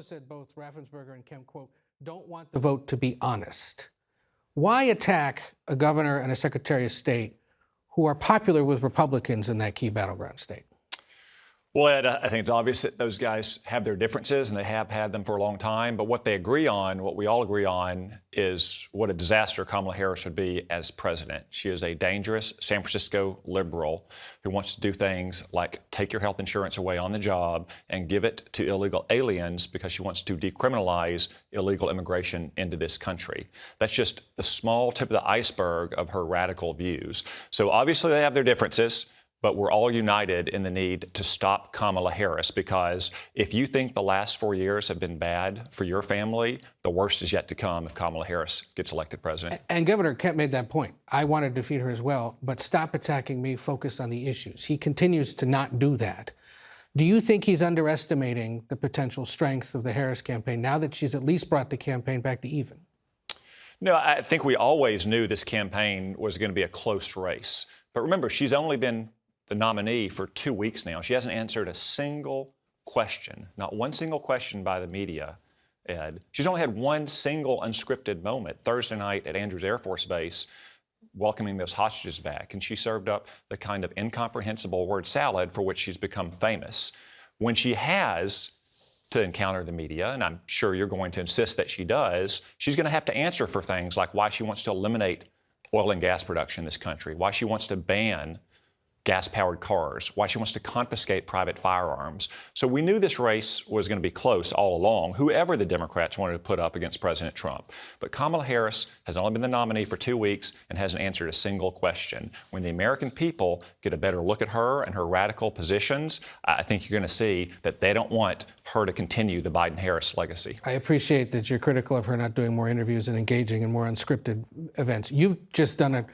said both Raffensperger and Kemp, quote, don't want the vote to be honest. Why attack a governor and a secretary of state who are popular with Republicans in that key battleground state? Well, Ed, I think it's obvious that those guys have their differences, and they have had them for a long time. But what they agree on, what we all agree on, is what a disaster Kamala Harris would be as president. She is a dangerous San Francisco liberal who wants to do things like take your health insurance away on the job and give it to illegal aliens because she wants to decriminalize illegal immigration into this country. That's just the small tip of the iceberg of her radical views. So obviously they have their differences, but we're all united in the need to stop Kamala Harris, because if you think the last 4 years have been bad for your family, the worst is yet to come if Kamala Harris gets elected president. And Governor Kemp made that point. I want to defeat her as well, but stop attacking me, focus on the issues. He continues to not do that. Do you think he's underestimating the potential strength of the Harris campaign now that she's at least brought the campaign back to even? No, I think we always knew this campaign was going to be a close race. But remember, she's only been the nominee for 2 weeks now. She hasn't answered a single question, not one single question by the media, Ed. She's only had one single unscripted moment Thursday night at Andrews Air Force Base, welcoming those hostages back. And she served up the kind of incomprehensible word salad for which she's become famous. When she has to encounter the media, and I'm sure you're going to insist that she does, she's going to have to answer for things like why she wants to eliminate oil and gas production in this country, why she wants to ban gas-powered cars, why she wants to confiscate private firearms. So we knew this race was going to be close all along, whoever the Democrats wanted to put up against President Trump. But Kamala Harris has only been the nominee for 2 weeks and hasn't answered a single question. When the American people get a better look at her and her radical positions, I think you're going to see that they don't want her to continue the Biden-Harris legacy. I appreciate that you're critical of her not doing more interviews and engaging in more unscripted events. You've just done a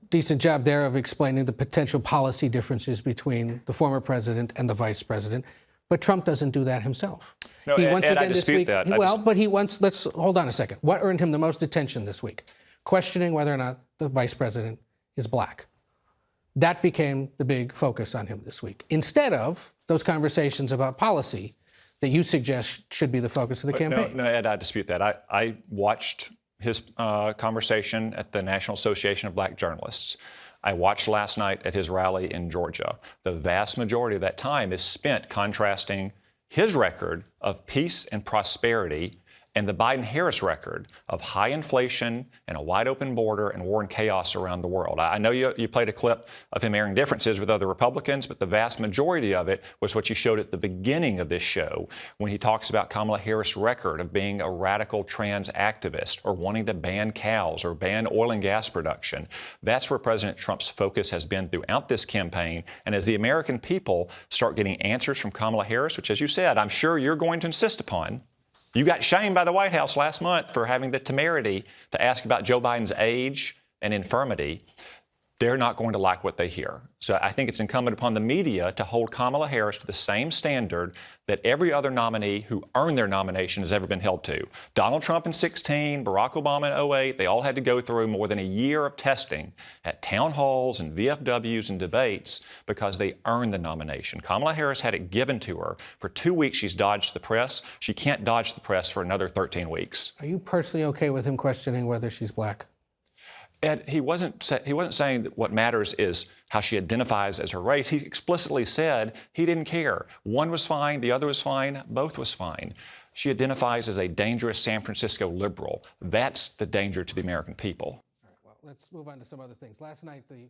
decent job there of explaining the potential policy differences between the former president and the vice president. But Trump doesn't do that himself. No, Ed, I dispute that. But he wants, let's hold on a second. What earned him the most attention this week? Questioning whether or not the vice president is black. That became the big focus on him this week, instead of those conversations about policy that you suggest should be the focus of the campaign. No, Ed, I dispute that. I watched his conversation at the National Association of Black Journalists. I watched last night at his rally in Georgia. The vast majority of that time is spent contrasting his record of peace and prosperity and the Biden-Harris record of high inflation and a wide-open border and war and chaos around the world. I know you played a clip of him airing differences with other Republicans, but the vast majority of it was what you showed at the beginning of this show when he talks about Kamala Harris' record of being a radical trans activist or wanting to ban cows or ban oil and gas production. That's where President Trump's focus has been throughout this campaign. And as the American people start getting answers from Kamala Harris, which, as you said, I'm sure you're going to insist upon. You got shamed by the White House last month for having the temerity to ask about Joe Biden's age and infirmity. They're not going to like what they hear. So I think it's incumbent upon the media to hold Kamala Harris to the same standard that every other nominee who earned their nomination has ever been held to. Donald Trump in 2016, Barack Obama in 2008, they all had to go through more than a year of testing at town halls and VFWs and debates because they earned the nomination. Kamala Harris had it given to her. For 2 weeks, she's dodged the press. She can't dodge the press for another 13 weeks. Are you personally okay with him questioning whether she's black? Ed, he wasn't saying that what matters is how she identifies as her race. He explicitly said he didn't care. One was fine, the other was fine, both was fine. She identifies as a dangerous San Francisco liberal. That's the danger to the American people. All right, well, let's move on to some other things. Last night, the